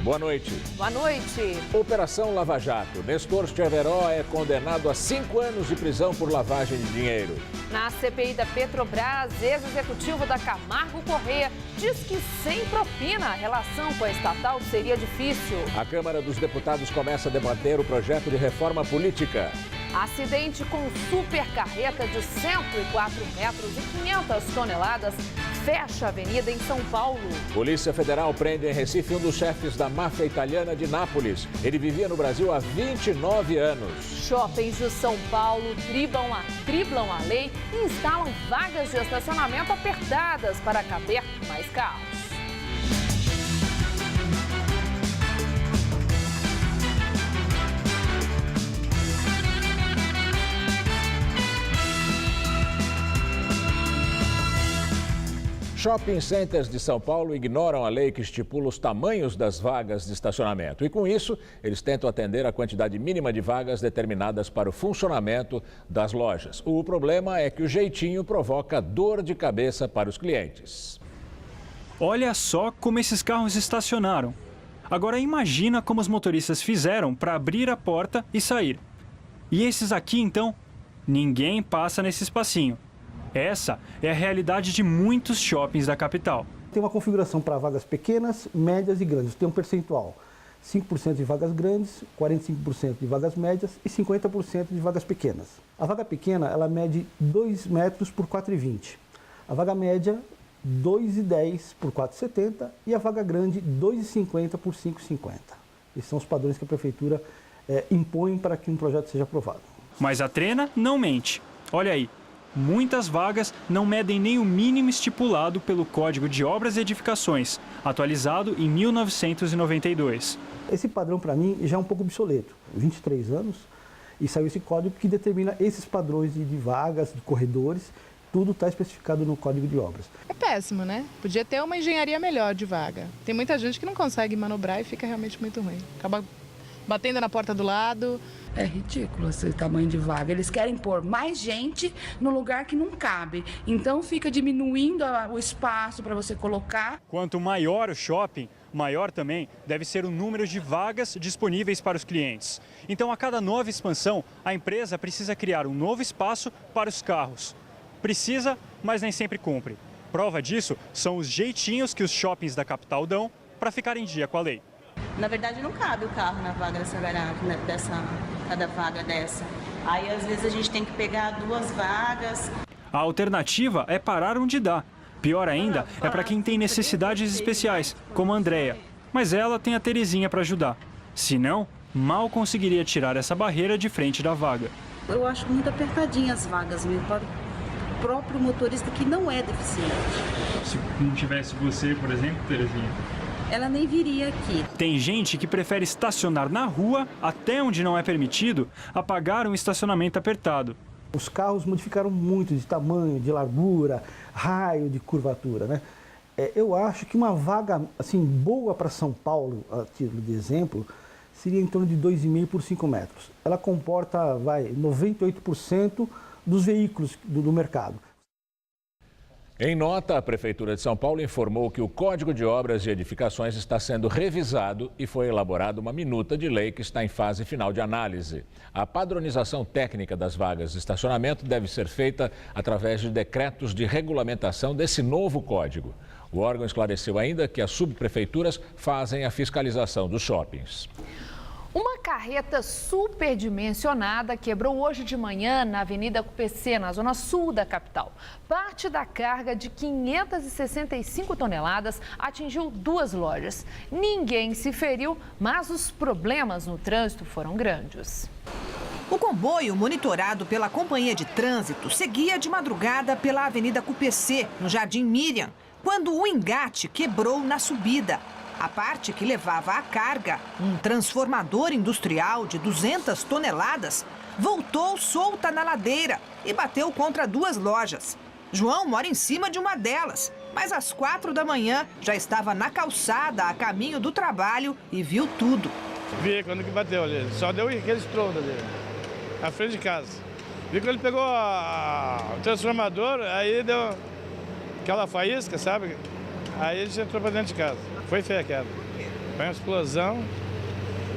Boa noite. Boa noite. Operação Lava Jato. Nestor Cerveró é condenado a 5 anos de prisão por lavagem de dinheiro. Na CPI da Petrobras, ex-executivo da Camargo Corrêa diz que sem propina a relação com a estatal seria difícil. A Câmara dos Deputados começa a debater o projeto de reforma política. Acidente com supercarreta de 104 metros e 500 toneladas fecha a avenida em São Paulo. Polícia Federal prende em Recife um dos chefes da máfia italiana de Nápoles. Ele vivia no Brasil há 29 anos. Shoppings de São Paulo driblam a lei e instalam vagas de estacionamento apertadas para caber mais carros. Shopping centers de São Paulo ignoram a lei que estipula os tamanhos das vagas de estacionamento. E com isso, eles tentam atender a quantidade mínima de vagas determinadas para o funcionamento das lojas. O problema é que o jeitinho provoca dor de cabeça para os clientes. Olha só como esses carros estacionaram. Agora imagina como os motoristas fizeram para abrir a porta e sair. E esses aqui, então, ninguém passa nesse espacinho. Essa é a realidade de muitos shoppings da capital. Tem uma configuração para vagas pequenas, médias e grandes. Tem um percentual: 5% de vagas grandes, 45% de vagas médias e 50% de vagas pequenas. A vaga pequena, ela mede 2 metros por 4,20. A vaga média, 2,10 por 4,70 e a vaga grande, 2,50 por 5,50. Esses são os padrões que a prefeitura impõe para que um projeto seja aprovado. Mas a Trena não mente. Olha aí. Muitas vagas não medem nem o mínimo estipulado pelo Código de Obras e Edificações, atualizado em 1992. Esse padrão, para mim, já é um pouco obsoleto. 23 anos e saiu esse código que determina esses padrões de vagas, de corredores, tudo está especificado no Código de Obras. É péssimo, né? Podia ter uma engenharia melhor de vaga. Tem muita gente que não consegue manobrar e fica realmente muito ruim. Acaba batendo na porta do lado. É ridículo esse tamanho de vaga. Eles querem pôr mais gente no lugar que não cabe. Então fica diminuindo o espaço para você colocar. Quanto maior o shopping, maior também deve ser o número de vagas disponíveis para os clientes. Então, a cada nova expansão, a empresa precisa criar um novo espaço para os carros. Precisa, mas nem sempre cumpre. Prova disso são os jeitinhos que os shoppings da capital dão para ficar em dia com a lei. Na verdade, não cabe o carro na vaga dessa garagem, cada vaga dessa. Aí, às vezes, a gente tem que pegar 2 vagas. A alternativa é parar onde dá. Pior ainda é para quem tem necessidades especiais, como a Andréia. Mas ela tem a Terezinha para ajudar. Senão, mal conseguiria tirar essa barreira de frente da vaga. Eu acho muito apertadinha as vagas mesmo, para o próprio motorista que não é deficiente. Se não tivesse você, por exemplo, Terezinha? Ela nem viria aqui. Tem gente que prefere estacionar na rua, até onde não é permitido, a pagar um estacionamento apertado. Os carros modificaram muito de tamanho, de largura, raio, de curvatura, né? Eu acho que uma vaga assim, boa para São Paulo, a título de exemplo, seria em torno de 2,5 por 5 metros. Ela comporta 98% dos veículos do mercado. Em nota, a Prefeitura de São Paulo informou que o Código de Obras e Edificações está sendo revisado e foi elaborada uma minuta de lei que está em fase final de análise. A padronização técnica das vagas de estacionamento deve ser feita através de decretos de regulamentação desse novo código. O órgão esclareceu ainda que as subprefeituras fazem a fiscalização dos shoppings. Uma carreta superdimensionada quebrou hoje de manhã na Avenida CUPC, na zona sul da capital. Parte da carga de 565 toneladas atingiu 2 lojas. Ninguém se feriu, mas os problemas no trânsito foram grandes. O comboio, monitorado pela Companhia de Trânsito, seguia de madrugada pela Avenida CUPC, no Jardim Miriam, quando o engate quebrou na subida. A parte que levava a carga, um transformador industrial de 200 toneladas, voltou solta na ladeira e bateu contra 2 lojas. João mora em cima de uma delas, mas às 4 da manhã já estava na calçada a caminho do trabalho e viu tudo. Vi quando que bateu ali, só deu aquele estrondo ali, na frente de casa. Vi quando ele pegou o transformador, aí deu aquela faísca, sabe? Aí ele entrou para dentro de casa. Foi feia a queda. Foi uma explosão.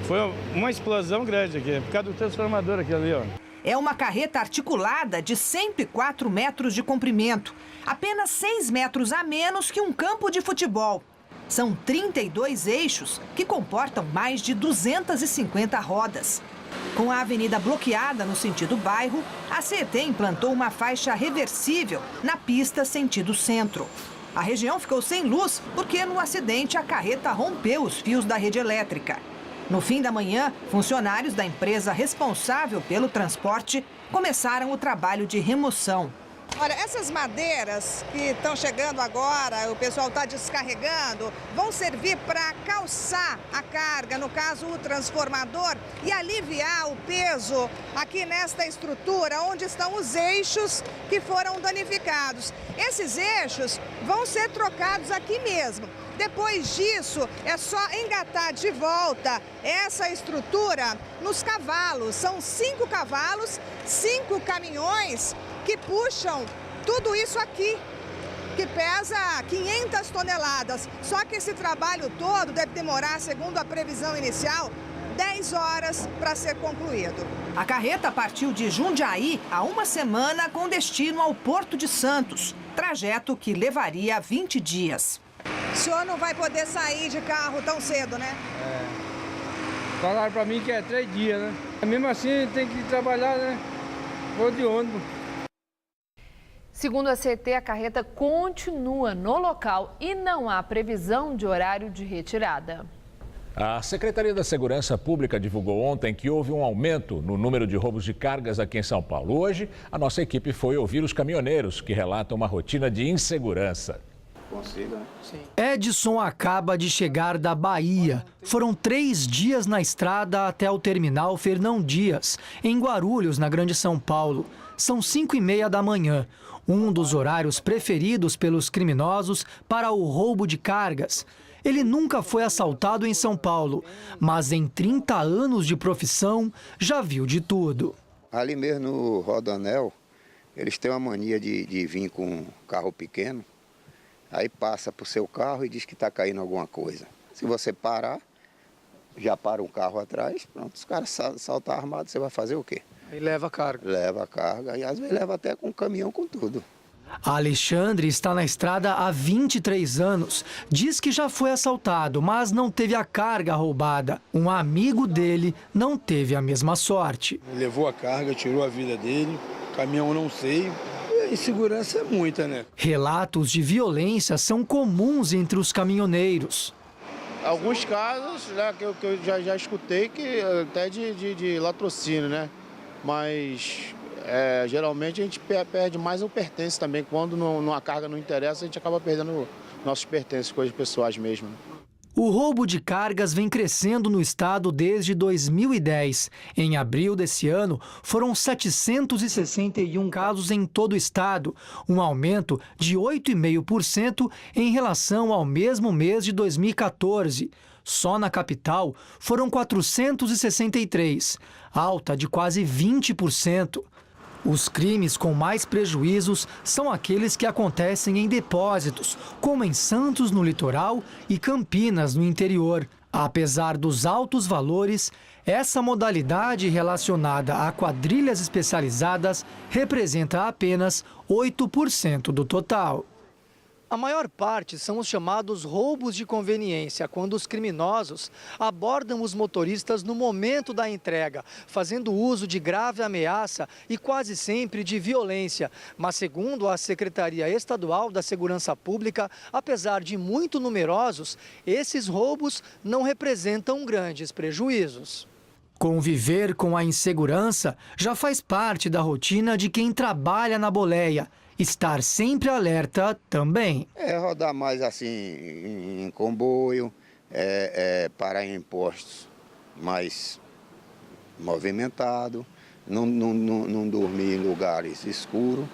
Foi uma explosão grande aqui, por causa do transformador aqui ali, ó. É uma carreta articulada de 104 metros de comprimento, apenas 6 metros a menos que um campo de futebol. São 32 eixos que comportam mais de 250 rodas. Com a avenida bloqueada no sentido bairro, a CET implantou uma faixa reversível na pista sentido centro. A região ficou sem luz porque no acidente a carreta rompeu os fios da rede elétrica. No fim da manhã, funcionários da empresa responsável pelo transporte começaram o trabalho de remoção. Olha, essas madeiras que estão chegando agora, o pessoal está descarregando, vão servir para calçar a carga, no caso o transformador, e aliviar o peso aqui nesta estrutura, onde estão os eixos que foram danificados. Esses eixos vão ser trocados aqui mesmo. Depois disso, é só engatar de volta essa estrutura nos cavalos. São 5 cavalos, 5 caminhões que puxam tudo isso aqui, que pesa 500 toneladas. Só que esse trabalho todo deve demorar, segundo a previsão inicial, 10 horas para ser concluído. A carreta partiu de Jundiaí há uma semana com destino ao Porto de Santos, trajeto que levaria 20 dias. O senhor não vai poder sair de carro tão cedo, né? Falaram para mim que é 3 dias, né? Mesmo assim tem que trabalhar, né? Vou de ônibus. Segundo a CET, a carreta continua no local e não há previsão de horário de retirada. A Secretaria da Segurança Pública divulgou ontem que houve um aumento no número de roubos de cargas aqui em São Paulo. Hoje, a nossa equipe foi ouvir os caminhoneiros que relatam uma rotina de insegurança. Edson acaba de chegar da Bahia. Foram 3 dias na estrada até o terminal Fernão Dias, em Guarulhos, na Grande São Paulo. São 5h30 da manhã, um dos horários preferidos pelos criminosos para o roubo de cargas. Ele nunca foi assaltado em São Paulo, mas em 30 anos de profissão já viu de tudo. Ali mesmo no Rodoanel, eles têm uma mania de vir com um carro pequeno. Aí passa para o seu carro e diz que está caindo alguma coisa. Se você parar, já para um carro atrás, pronto, os caras saltam armados, você vai fazer o quê? Aí leva a carga. Leva a carga e às vezes leva até com um caminhão com tudo. Alexandre está na estrada há 23 anos. Diz que já foi assaltado, mas não teve a carga roubada. Um amigo dele não teve a mesma sorte. Levou a carga, tirou a vida dele, caminhão não sei. A insegurança é muita, né? Relatos de violência são comuns entre os caminhoneiros. Alguns casos, né, que eu já escutei, que até de latrocínio, né? Mas geralmente a gente perde mais o pertence também. Quando a carga não interessa, a gente acaba perdendo nossos pertences, coisas pessoais mesmo. O roubo de cargas vem crescendo no estado desde 2010. Em abril desse ano, foram 761 casos em todo o estado, um aumento de 8,5% em relação ao mesmo mês de 2014. Só na capital foram 463, alta de quase 20%. Os crimes com mais prejuízos são aqueles que acontecem em depósitos, como em Santos, no litoral, e Campinas, no interior. Apesar dos altos valores, essa modalidade relacionada a quadrilhas especializadas representa apenas 8% do total. A maior parte são os chamados roubos de conveniência, quando os criminosos abordam os motoristas no momento da entrega, fazendo uso de grave ameaça e quase sempre de violência. Mas, segundo a Secretaria Estadual da Segurança Pública, apesar de muito numerosos, esses roubos não representam grandes prejuízos. Conviver com a insegurança já faz parte da rotina de quem trabalha na boleia. Estar sempre alerta também. Rodar mais assim em comboio, parar em postos mais movimentado, não dormir em lugares escuros.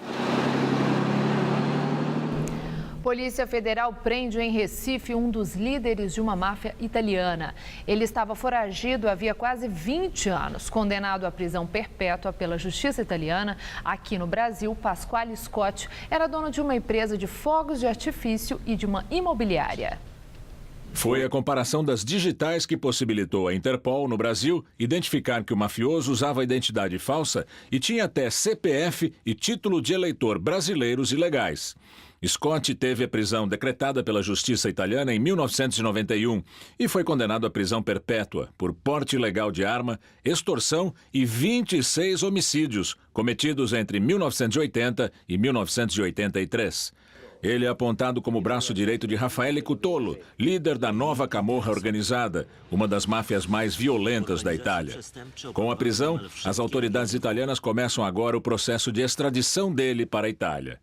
Polícia Federal prende em Recife um dos líderes de uma máfia italiana. Ele estava foragido havia quase 20 anos, condenado à prisão perpétua pela justiça italiana. Aqui no Brasil, Pasquale Scott era dono de uma empresa de fogos de artifício e de uma imobiliária. Foi a comparação das digitais que possibilitou à Interpol, no Brasil, identificar que o mafioso usava identidade falsa e tinha até CPF e título de eleitor brasileiros ilegais. Scott teve a prisão decretada pela justiça italiana em 1991 e foi condenado à prisão perpétua por porte ilegal de arma, extorsão e 26 homicídios cometidos entre 1980 e 1983. Ele é apontado como braço direito de Raffaele Cutolo, líder da nova Camorra organizada, uma das máfias mais violentas da Itália. Com a prisão, as autoridades italianas começam agora o processo de extradição dele para a Itália.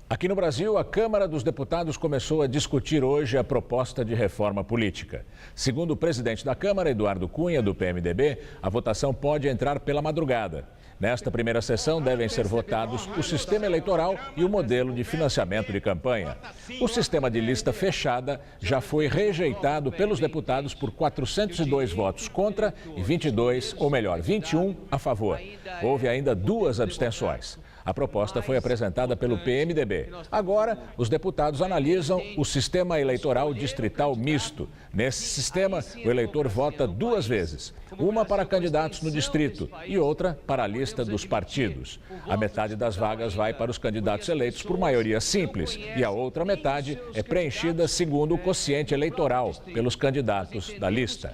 Aqui no Brasil, a Câmara dos Deputados começou a discutir hoje a proposta de reforma política. Segundo o presidente da Câmara, Eduardo Cunha, do PMDB, a votação pode entrar pela madrugada. Nesta primeira sessão devem ser votados o sistema eleitoral e o modelo de financiamento de campanha. O sistema de lista fechada já foi rejeitado pelos deputados por 402 votos contra e 21 a favor. Houve ainda 2 abstenções. A proposta foi apresentada pelo PMDB. Agora, os deputados analisam o sistema eleitoral distrital misto. Nesse sistema, o eleitor vota 2 vezes. Uma para candidatos no distrito e outra para a lista dos partidos. A metade das vagas vai para os candidatos eleitos por maioria simples e a outra metade é preenchida segundo o quociente eleitoral pelos candidatos da lista.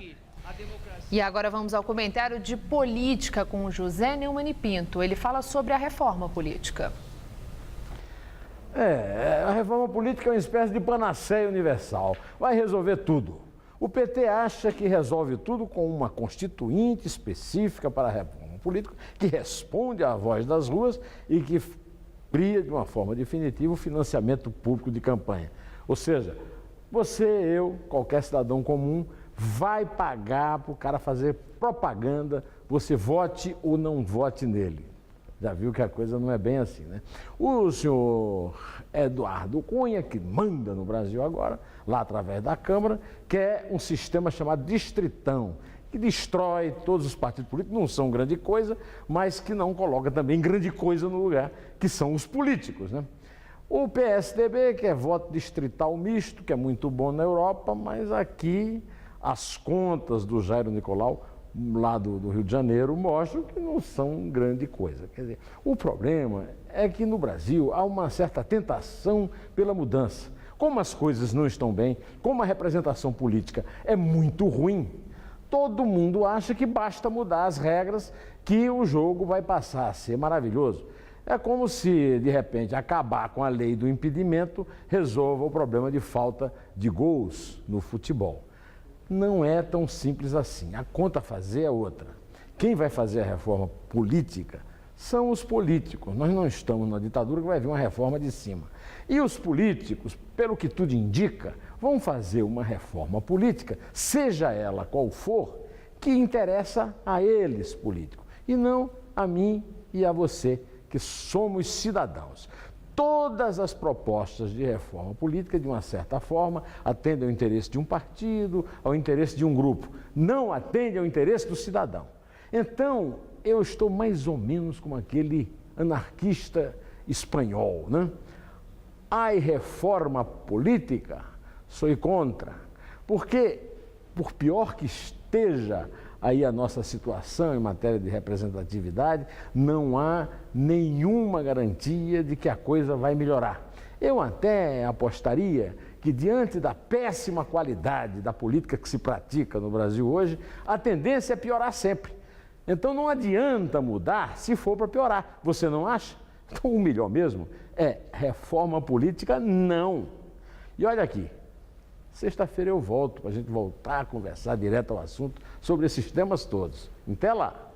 E agora vamos ao comentário de política com o José Neumann e Pinto. Ele fala sobre a reforma política. A reforma política é uma espécie de panaceia universal. Vai resolver tudo. O PT acha que resolve tudo com uma constituinte específica para a reforma política, que responde à voz das ruas e que cria de uma forma definitiva o financiamento público de campanha. Ou seja, você, eu, qualquer cidadão comum, vai pagar para o cara fazer propaganda, você vote ou não vote nele. Já viu que a coisa não é bem assim, né? O senhor Eduardo Cunha, que manda no Brasil agora, lá através da Câmara, quer um sistema chamado distritão, que destrói todos os partidos políticos, não são grande coisa, mas que não coloca também grande coisa no lugar, que são os políticos, né? O PSDB quer voto distrital misto, que é muito bom na Europa, mas aqui as contas do Jair Nicolau, lá do Rio de Janeiro, mostram que não são grande coisa. Quer dizer, o problema é que no Brasil há uma certa tentação pela mudança. Como as coisas não estão bem, como a representação política é muito ruim, todo mundo acha que basta mudar as regras que o jogo vai passar a ser maravilhoso. É como se, de repente, acabar com a lei do impedimento resolva o problema de falta de gols no futebol. Não é tão simples assim. A conta a fazer é outra. Quem vai fazer a reforma política são os políticos. Nós não estamos na ditadura que vai vir uma reforma de cima. E os políticos, pelo que tudo indica, vão fazer uma reforma política, seja ela qual for, que interessa a eles, políticos, e não a mim e a você, que somos cidadãos. Todas as propostas de reforma política, de uma certa forma, atendem ao interesse de um partido, ao interesse de um grupo. Não atendem ao interesse do cidadão. Então, eu estou mais ou menos como aquele anarquista espanhol, né? Ai, reforma política, sou contra. Porque, por pior que esteja aí a nossa situação em matéria de representatividade, não há nenhuma garantia de que a coisa vai melhorar. Eu até apostaria que, diante da péssima qualidade da política que se pratica no Brasil hoje, a tendência é piorar sempre. Então não adianta mudar se for para piorar. Você não acha? Então o melhor mesmo é reforma política, não. E olha aqui. Sexta-feira eu volto para a gente voltar a conversar direto ao assunto sobre esses temas todos. Até lá!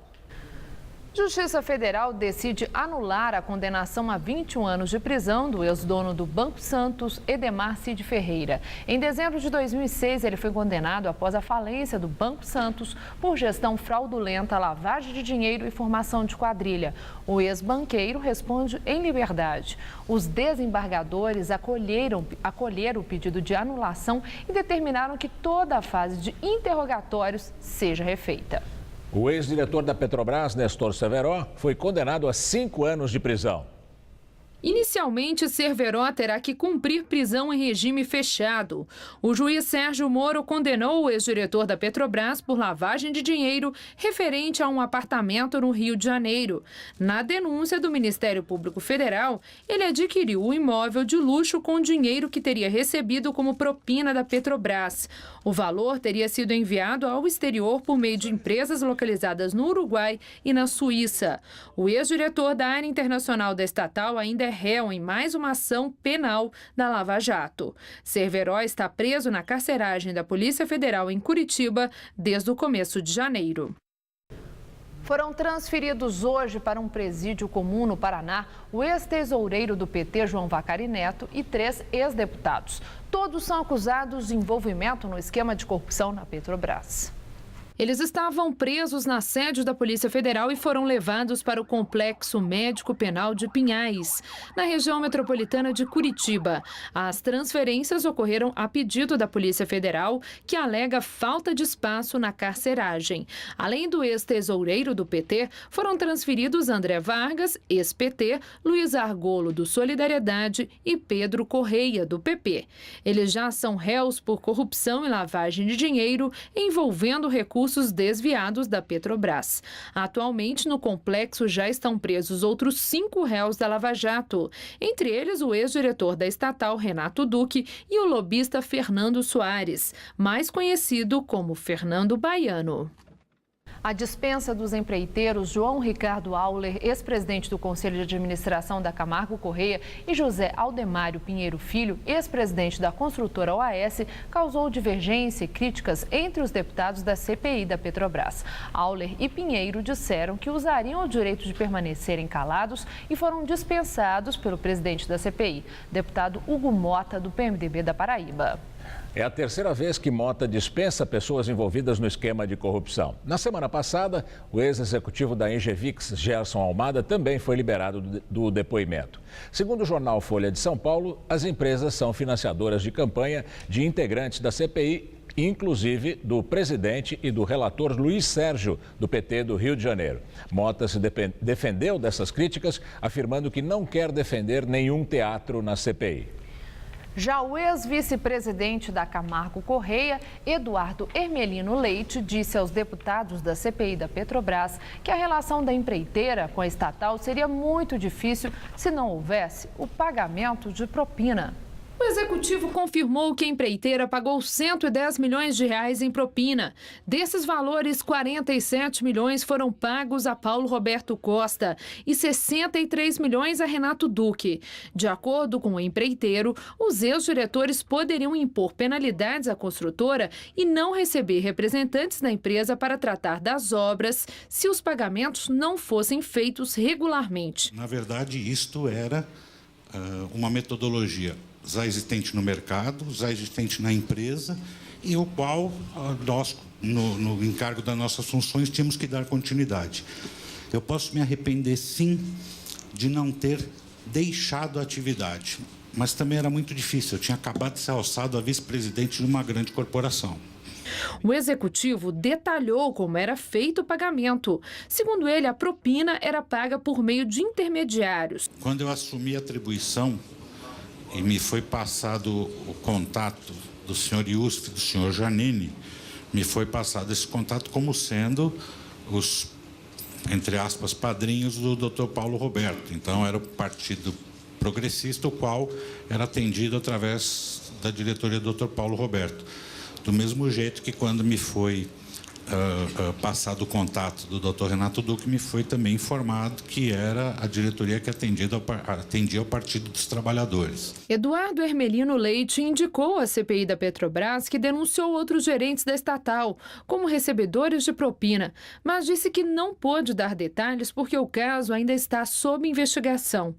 Justiça Federal decide anular a condenação a 21 anos de prisão do ex-dono do Banco Santos, Edemar Cid Ferreira. Em dezembro de 2006, ele foi condenado após a falência do Banco Santos por gestão fraudulenta, lavagem de dinheiro e formação de quadrilha. O ex-banqueiro responde em liberdade. Os desembargadores acolheram o pedido de anulação e determinaram que toda a fase de interrogatórios seja refeita. O ex-diretor da Petrobras, Nestor Severó, foi condenado a 5 anos de prisão. Inicialmente, Cerveró terá que cumprir prisão em regime fechado. O juiz Sérgio Moro condenou o ex-diretor da Petrobras por lavagem de dinheiro referente a um apartamento no Rio de Janeiro. Na denúncia do Ministério Público Federal, ele adquiriu um imóvel de luxo com dinheiro que teria recebido como propina da Petrobras. O valor teria sido enviado ao exterior por meio de empresas localizadas no Uruguai e na Suíça. O ex-diretor da área internacional da estatal ainda é réu em mais uma ação penal da Lava Jato. Cerveró está preso na carceragem da Polícia Federal em Curitiba desde o começo de janeiro. Foram transferidos hoje para um presídio comum no Paraná o ex-tesoureiro do PT, João Vacari Neto, e 3 ex-deputados. Todos são acusados de envolvimento no esquema de corrupção na Petrobras. Eles estavam presos na sede da Polícia Federal e foram levados para o Complexo Médico Penal de Pinhais, na região metropolitana de Curitiba. As transferências ocorreram a pedido da Polícia Federal, que alega falta de espaço na carceragem. Além do ex-tesoureiro do PT, foram transferidos André Vargas, ex-PT, Luiz Argolo, do Solidariedade, e Pedro Correia, do PP. Eles já são réus por corrupção e lavagem de dinheiro envolvendo recursos desviados da Petrobras. Atualmente, no complexo já estão presos outros 5 réus da Lava Jato, entre eles o ex-diretor da estatal, Renato Duque, e o lobista Fernando Soares, mais conhecido como Fernando Baiano. A dispensa dos empreiteiros João Ricardo Auler, ex-presidente do Conselho de Administração da Camargo Correia, e José Aldemário Pinheiro Filho, ex-presidente da construtora OAS, causou divergência e críticas entre os deputados da CPI da Petrobras. Auler e Pinheiro disseram que usariam o direito de permanecerem calados e foram dispensados pelo presidente da CPI, deputado Hugo Mota, do PMDB da Paraíba. É a terceira vez que Mota dispensa pessoas envolvidas no esquema de corrupção. Na semana passada, o ex-executivo da Engevix, Gerson Almada, também foi liberado do depoimento. Segundo o jornal Folha de São Paulo, as empresas são financiadoras de campanha de integrantes da CPI, inclusive do presidente e do relator Luiz Sérgio, do PT do Rio de Janeiro. Mota se defendeu dessas críticas, afirmando que não quer defender nenhum teatro na CPI. Já o ex-vice-presidente da Camargo Correia, Eduardo Hermelino Leite, disse aos deputados da CPI da Petrobras que a relação da empreiteira com a estatal seria muito difícil se não houvesse o pagamento de propina. O executivo confirmou que a empreiteira pagou 110 milhões de reais em propina. Desses valores, 47 milhões foram pagos a Paulo Roberto Costa e 63 milhões a Renato Duque. De acordo com o empreiteiro, os ex-diretores poderiam impor penalidades à construtora e não receber representantes da empresa para tratar das obras se os pagamentos não fossem feitos regularmente. Na verdade, isto era uma metodologia já existente no mercado, já existente na empresa, e o qual nós, no encargo das nossas funções, tínhamos que dar continuidade. Eu posso me arrepender, sim, de não ter deixado a atividade, mas também era muito difícil. Eu tinha acabado de ser alçado a vice-presidente de uma grande corporação. O executivo detalhou como era feito o pagamento. Segundo ele, a propina era paga por meio de intermediários. Quando eu assumi a atribuição, e me foi passado o contato do senhor Iusf e do senhor Janine, me foi passado esse contato como sendo os, entre aspas, padrinhos do Dr. Paulo Roberto. Então, era o Partido Progressista, o qual era atendido através da diretoria do Dr. Paulo Roberto. Do mesmo jeito que quando me foi passado o contato do Dr. Renato Duque, me foi também informado que era a diretoria que atendia ao Partido dos Trabalhadores. Eduardo Hermelino Leite indicou à CPI da Petrobras que denunciou outros gerentes da estatal como recebedores de propina, mas disse que não pôde dar detalhes porque o caso ainda está sob investigação.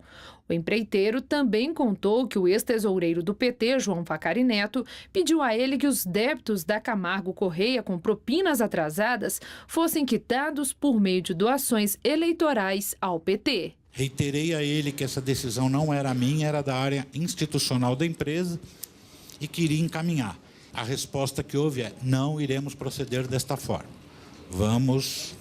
O empreiteiro também contou que o ex-tesoureiro do PT, João Vacari Neto, pediu a ele que os débitos da Camargo Correia com propinas atrasadas fossem quitados por meio de doações eleitorais ao PT. Reiterei a ele que essa decisão não era minha, era da área institucional da empresa e queria encaminhar. A resposta que houve é: não iremos proceder desta forma. Vamos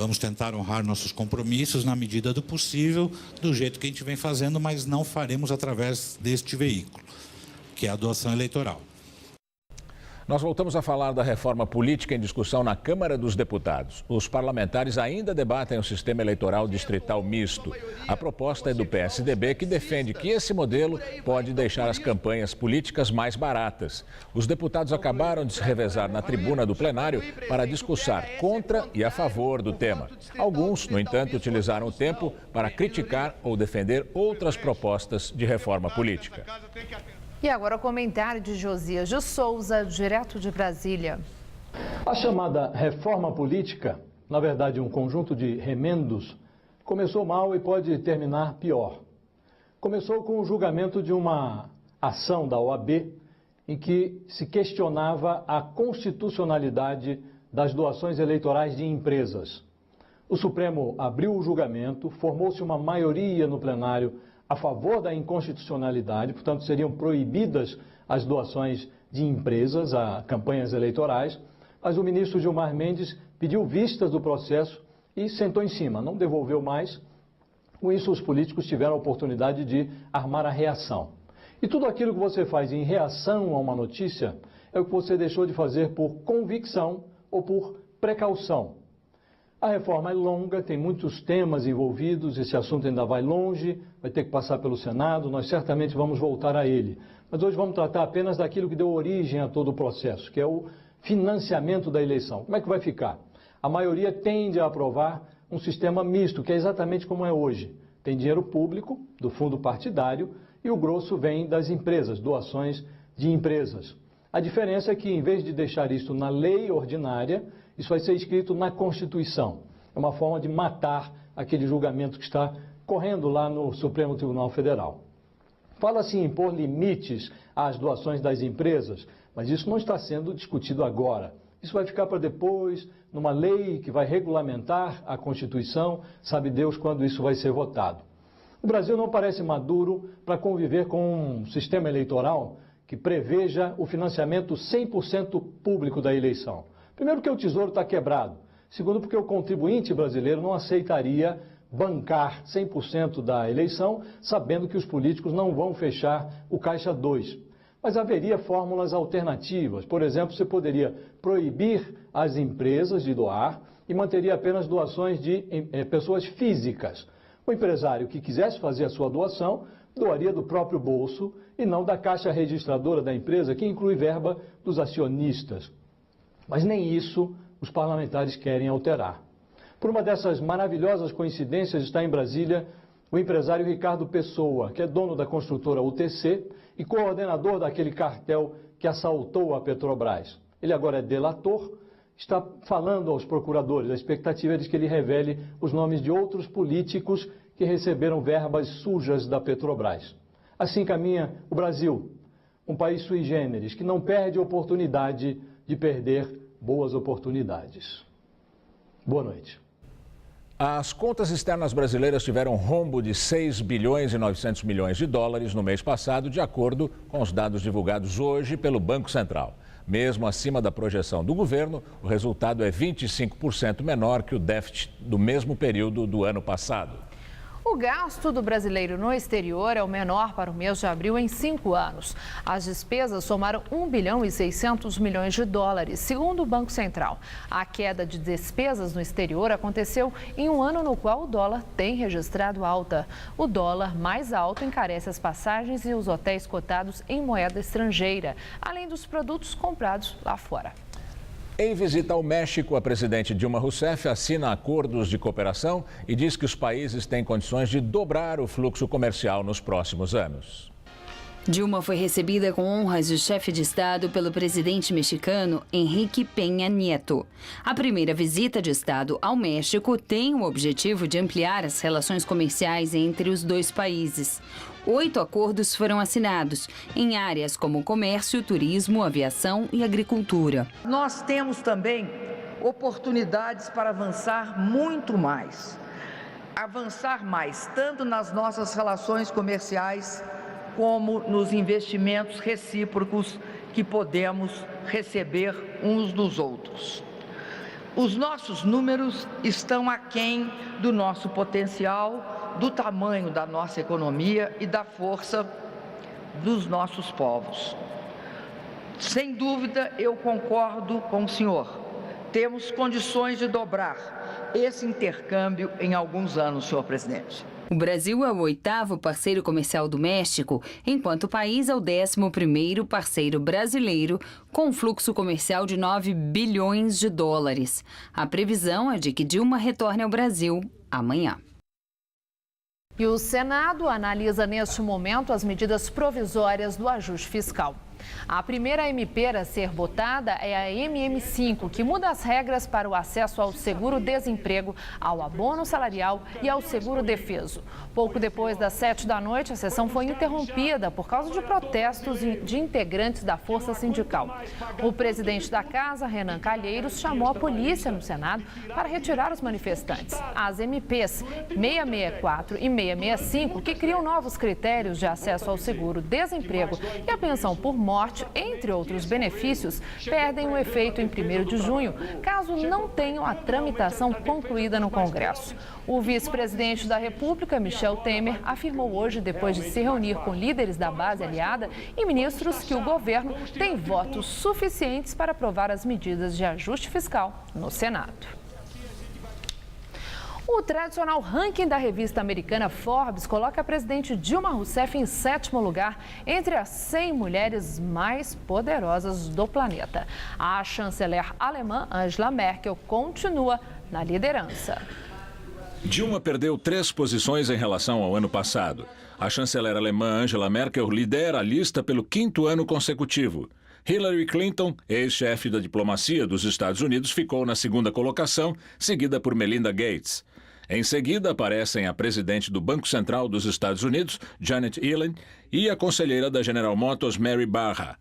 Vamos tentar honrar nossos compromissos na medida do possível, do jeito que a gente vem fazendo, mas não faremos através deste veículo, que é a doação eleitoral. Nós voltamos a falar da reforma política em discussão na Câmara dos Deputados. Os parlamentares ainda debatem o sistema eleitoral distrital misto. A proposta é do PSDB, que defende que esse modelo pode deixar as campanhas políticas mais baratas. Os deputados acabaram de se revezar na tribuna do plenário para discursar contra e a favor do tema. Alguns, no entanto, utilizaram o tempo para criticar ou defender outras propostas de reforma política. E agora o comentário de Josias de Souza, direto de Brasília. A chamada reforma política, na verdade um conjunto de remendos, começou mal e pode terminar pior. Começou com o julgamento de uma ação da OAB em que se questionava a constitucionalidade das doações eleitorais de empresas. O Supremo abriu o julgamento, formou-se uma maioria no plenário a favor da inconstitucionalidade, portanto seriam proibidas as doações de empresas a campanhas eleitorais, mas o ministro Gilmar Mendes pediu vistas do processo e sentou em cima, não devolveu mais. Com isso, os políticos tiveram a oportunidade de armar a reação. E tudo aquilo que você faz em reação a uma notícia é o que você deixou de fazer por convicção ou por precaução. A reforma é longa, tem muitos temas envolvidos, esse assunto ainda vai longe, vai ter que passar pelo Senado, nós certamente vamos voltar a ele. Mas hoje vamos tratar apenas daquilo que deu origem a todo o processo, que é o financiamento da eleição. Como é que vai ficar? A maioria tende a aprovar um sistema misto, que é exatamente como é hoje. Tem dinheiro público, do fundo partidário, e o grosso vem das empresas, doações de empresas. A diferença é que, em vez de deixar isso na lei ordinária, isso vai ser escrito na Constituição. É uma forma de matar aquele julgamento que está correndo lá no Supremo Tribunal Federal. Fala-se em impor limites às doações das empresas, mas isso não está sendo discutido agora. Isso vai ficar para depois, numa lei que vai regulamentar a Constituição, sabe Deus quando isso vai ser votado. O Brasil não parece maduro para conviver com um sistema eleitoral que preveja o financiamento 100% público da eleição. Primeiro, porque o Tesouro está quebrado. Segundo, porque o contribuinte brasileiro não aceitaria bancar 100% da eleição, sabendo que os políticos não vão fechar o Caixa 2. Mas haveria fórmulas alternativas. Por exemplo, você poderia proibir as empresas de doar e manteria apenas doações de pessoas físicas. O empresário que quisesse fazer a sua doação, doaria do próprio bolso e não da caixa registradora da empresa, que inclui verba dos acionistas. Mas nem isso os parlamentares querem alterar. Por uma dessas maravilhosas coincidências, está em Brasília o empresário Ricardo Pessoa, que é dono da construtora UTC e coordenador daquele cartel que assaltou a Petrobras. Ele agora é delator, está falando aos procuradores. A expectativa é de que ele revele os nomes de outros políticos que receberam verbas sujas da Petrobras. Assim caminha o Brasil, um país sui generis, que não perde a oportunidade de perder boas oportunidades. Boa noite. As contas externas brasileiras tiveram um rombo de 6 bilhões e 900 milhões de dólares no mês passado, de acordo com os dados divulgados hoje pelo Banco Central. Mesmo acima da projeção do governo, o resultado é 25% menor que o déficit do mesmo período do ano passado. O gasto do brasileiro no exterior é o menor para o mês de abril em 5 anos. As despesas somaram 1 bilhão e 600 milhões de dólares, segundo o Banco Central. A queda de despesas no exterior aconteceu em um ano no qual o dólar tem registrado alta. O dólar mais alto encarece as passagens e os hotéis cotados em moeda estrangeira, além dos produtos comprados lá fora. Em visita ao México, a presidente Dilma Rousseff assina acordos de cooperação e diz que os países têm condições de dobrar o fluxo comercial nos próximos anos. Dilma foi recebida com honras de chefe de Estado pelo presidente mexicano Enrique Peña Nieto. A primeira visita de Estado ao México tem o objetivo de ampliar as relações comerciais entre os dois países. 8 acordos foram assinados em áreas como comércio, turismo, aviação e agricultura. Nós temos também oportunidades para avançar muito mais. Avançar mais, tanto nas nossas relações comerciais, como nos investimentos recíprocos que podemos receber uns dos outros. Os nossos números estão aquém do nosso potencial, do tamanho da nossa economia e da força dos nossos povos. Sem dúvida, eu concordo com o senhor. Temos condições de dobrar esse intercâmbio em alguns anos, senhor presidente. O Brasil é o 8º parceiro comercial do México, enquanto o país é o 11º parceiro brasileiro, com um fluxo comercial de 9 bilhões de dólares. A previsão é de que Dilma retorne ao Brasil amanhã. E o Senado analisa neste momento as medidas provisórias do ajuste fiscal. A primeira MP a ser votada é a MM5, que muda as regras para o acesso ao seguro-desemprego, ao abono salarial e ao seguro-defeso. Pouco depois das 7 da noite, a sessão foi interrompida por causa de protestos de integrantes da força sindical. O presidente da Casa, Renan Calheiros, chamou a polícia no Senado para retirar os manifestantes. As MPs 664 e 665, que criam novos critérios de acesso ao seguro-desemprego e a pensão por morte, entre outros benefícios, perdem o efeito em 1º de junho, caso não tenham a tramitação concluída no Congresso. O vice-presidente da República, Michel Temer, afirmou hoje, depois de se reunir com líderes da base aliada e ministros, que o governo tem votos suficientes para aprovar as medidas de ajuste fiscal no Senado. O tradicional ranking da revista americana Forbes coloca a presidente Dilma Rousseff em 7º lugar entre as 100 mulheres mais poderosas do planeta. A chanceler alemã Angela Merkel continua na liderança. Dilma perdeu 3 posições em relação ao ano passado. A chanceler alemã Angela Merkel lidera a lista pelo 5º ano consecutivo. Hillary Clinton, ex-chefe da diplomacia dos Estados Unidos, ficou na 2ª colocação, seguida por Melinda Gates. Em seguida, aparecem a presidente do Banco Central dos Estados Unidos, Janet Yellen, e a conselheira da General Motors, Mary Barra.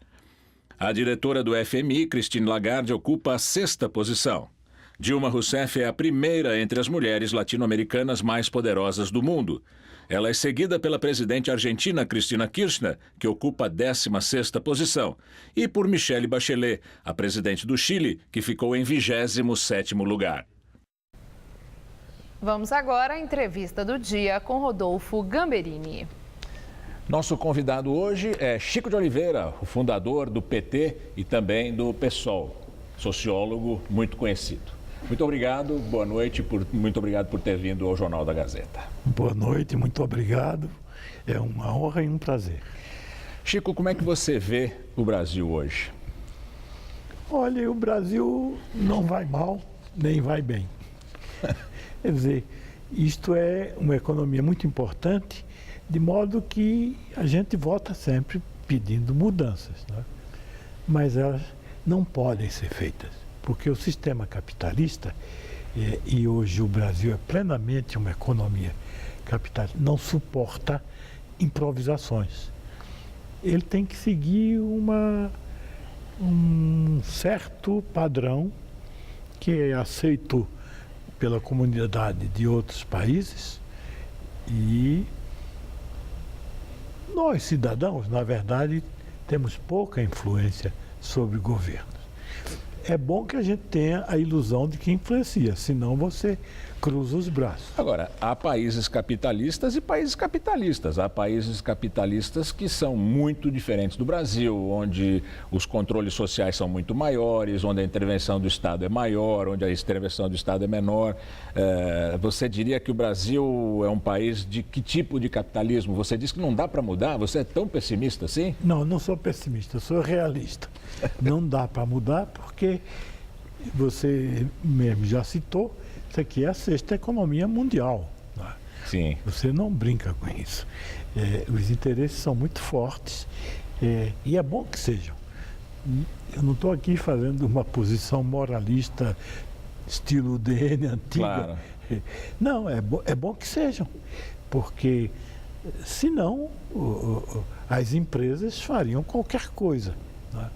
A diretora do FMI, Christine Lagarde, ocupa a 6ª posição. Dilma Rousseff é a primeira entre as mulheres latino-americanas mais poderosas do mundo. Ela é seguida pela presidente argentina, Cristina Kirchner, que ocupa a 16ª posição, e por Michelle Bachelet, a presidente do Chile, que ficou em 27º lugar. Vamos agora à entrevista do dia com Rodolfo Gamberini. Nosso convidado hoje é Chico de Oliveira, o fundador do PT e também do PSOL, sociólogo muito conhecido. Muito obrigado, boa noite, muito obrigado por ter vindo ao Jornal da Gazeta. Boa noite, muito obrigado. É uma honra e um prazer. Chico, como é que você vê o Brasil hoje? Olha, o Brasil não vai mal, nem vai bem. Quer dizer, isto é uma economia muito importante, de modo que a gente vota sempre pedindo mudanças, né? Mas elas não podem ser feitas, porque o sistema capitalista, e hoje o Brasil é plenamente uma economia capitalista, não suporta improvisações. Ele tem que seguir um certo padrão que é aceito pela comunidade de outros países, e nós, cidadãos, na verdade, temos pouca influência sobre governos. É bom que a gente tenha a ilusão de que influencia, senão você cruza os braços. Agora, há países capitalistas e países capitalistas. Há países capitalistas que são muito diferentes do Brasil, onde os controles sociais são muito maiores, onde a intervenção do Estado é maior, onde a intervenção do Estado é menor. Você diria que o Brasil é um país de que tipo de capitalismo? Você diz que não dá para mudar? Você é tão pessimista assim? Não, não sou pessimista, eu sou realista. Não dá para mudar porque você mesmo já citou, isso aqui é a 6ª economia mundial. Né? Sim. Você não brinca com isso. Os interesses são muito fortes e é bom que sejam. Eu não estou aqui fazendo uma posição moralista estilo DN antiga. Claro. Não, é bom que sejam, porque senão as empresas fariam qualquer coisa. Né?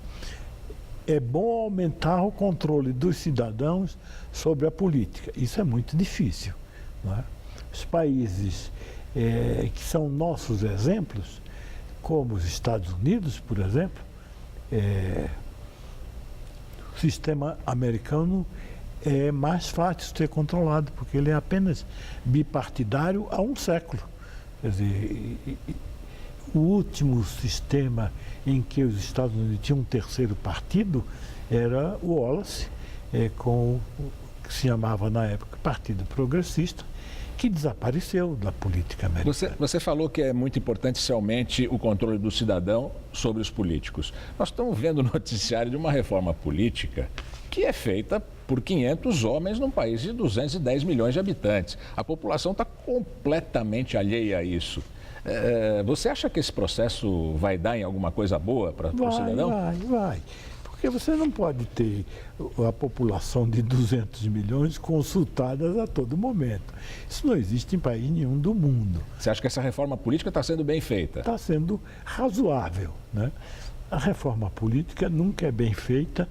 É bom aumentar o controle dos cidadãos sobre a política. Isso é muito difícil. Não é? Os países que são nossos exemplos, como os Estados Unidos, por exemplo, o sistema americano é mais fácil ser controlado, porque ele é apenas bipartidário há um século. Quer dizer, o último sistema em que os Estados Unidos tinham um terceiro partido era o Wallace, com o que se chamava na época Partido Progressista, que desapareceu da política americana. Você falou que é muito importante se aumente o controle do cidadão sobre os políticos. Nós estamos vendo o noticiário de uma reforma política que é feita por 500 homens num país de 210 milhões de habitantes. A população está completamente alheia a isso. Você acha que esse processo vai dar em alguma coisa boa para o cidadão? Vai. Porque você não pode ter a população de 200 milhões consultadas a todo momento. Isso não existe em país nenhum do mundo. Você acha que essa reforma política está sendo bem feita? Está sendo razoável, né? A reforma política nunca é bem feita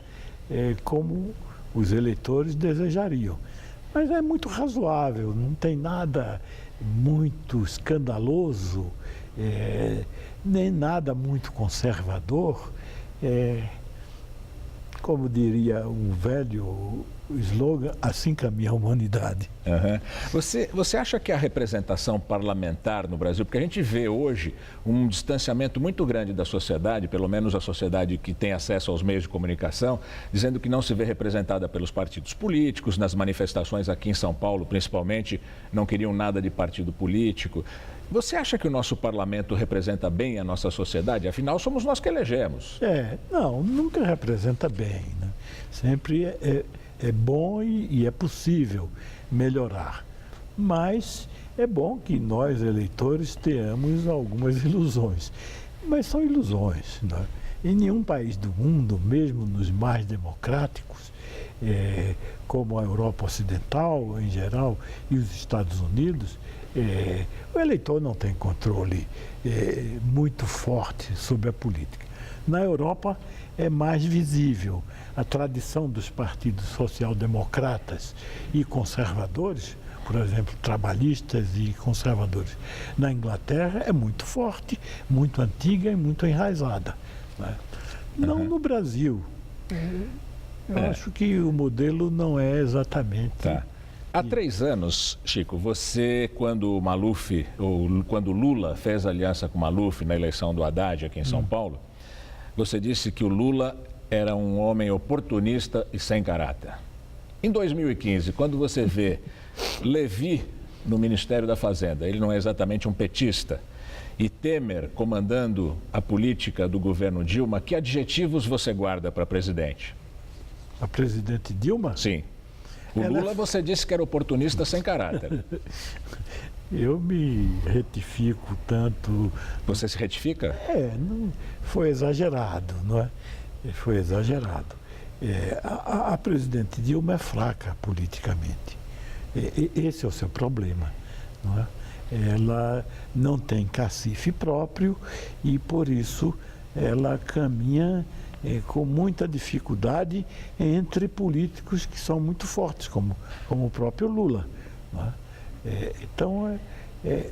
como os eleitores desejariam. Mas é muito razoável, não tem nada muito escandaloso, nem nada muito conservador. Como diria um velho slogan, assim caminha a humanidade. Você acha que a representação parlamentar no Brasil, porque a gente vê hoje um distanciamento muito grande da sociedade, pelo menos a sociedade que tem acesso aos meios de comunicação, dizendo que não se vê representada pelos partidos políticos, nas manifestações aqui em São Paulo, principalmente, não queriam nada de partido político. Você acha que o nosso parlamento representa bem a nossa sociedade? Afinal, somos nós que elegemos. Não, nunca representa bem, né? Sempre é bom e é possível melhorar. Mas é bom que nós, eleitores, tenhamos algumas ilusões. Mas são ilusões, né? Em nenhum país do mundo, mesmo nos mais democráticos, como a Europa Ocidental em geral e os Estados Unidos, o eleitor não tem controle muito forte sobre a política. Na Europa é mais visível. A tradição dos partidos social-democratas e conservadores, por exemplo, trabalhistas e conservadores, na Inglaterra é muito forte, muito antiga e muito enraizada, né? Não no Brasil. Eu acho que o modelo não é exatamente... Há 3 anos, Chico, você, quando quando Lula fez aliança com Maluf na eleição do Haddad aqui em São Paulo, você disse que o Lula era um homem oportunista e sem caráter. Em 2015, quando você vê Levi no Ministério da Fazenda, ele não é exatamente um petista, e Temer comandando a política do governo Dilma, que adjetivos você guarda para presidente? A presidente Dilma? Sim. O Lula, você disse que era oportunista sem caráter. Eu me retifico tanto... Você se retifica? Não, foi exagerado, não é? Foi exagerado. A presidente Dilma é fraca politicamente. Esse é o seu problema, não é? Ela não tem cacife próprio e, por isso, ela caminha com muita dificuldade entre políticos que são muito fortes, como o próprio Lula, não é? Então,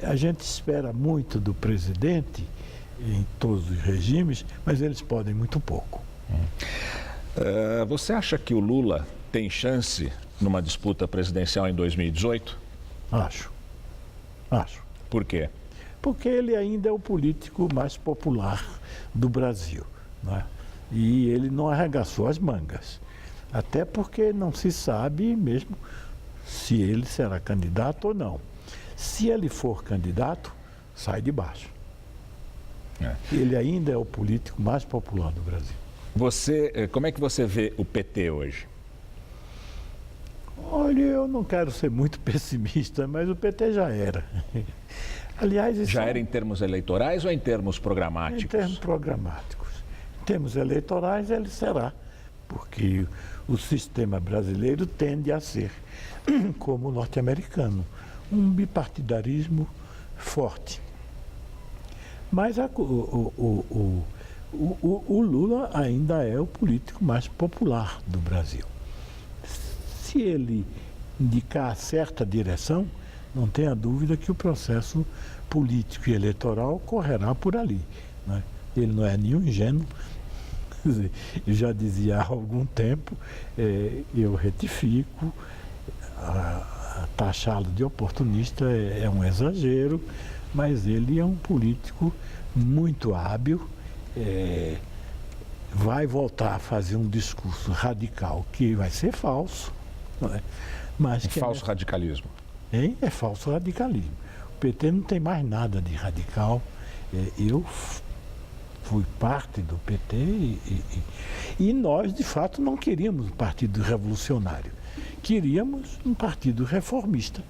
a gente espera muito do presidente em todos os regimes, mas eles podem muito pouco. Você acha que o Lula tem chance numa disputa presidencial em 2018? Acho. Por quê? Porque ele ainda é o político mais popular do Brasil, não é? E ele não arregaçou as mangas. Até porque não se sabe mesmo se ele será candidato ou não. Se ele for candidato, sai de baixo. Ele ainda é o político mais popular do Brasil. Como é que você vê o PT hoje? Olha, eu não quero ser muito pessimista, mas o PT já era. Aliás, já era em termos eleitorais ou em termos programáticos? Em termos programáticos. Em termos eleitorais, ele será, porque o sistema brasileiro tende a ser, como o norte-americano, um bipartidarismo forte. Mas o Lula ainda é o político mais popular do Brasil. Se ele indicar certa direção, não tenha dúvida que o processo político e eleitoral correrá por ali, né? Ele não é nenhum ingênuo Eu já dizia há algum tempo, eu retifico, taxá-lo de oportunista é um exagero, mas ele é um político muito hábil, vai voltar a fazer um discurso radical que vai ser falso, não é? Mas que falso radicalismo. É falso radicalismo. O PT não tem mais nada de radical. Eu fui parte do PT e nós, de fato, não queríamos um partido revolucionário. Queríamos um partido reformista,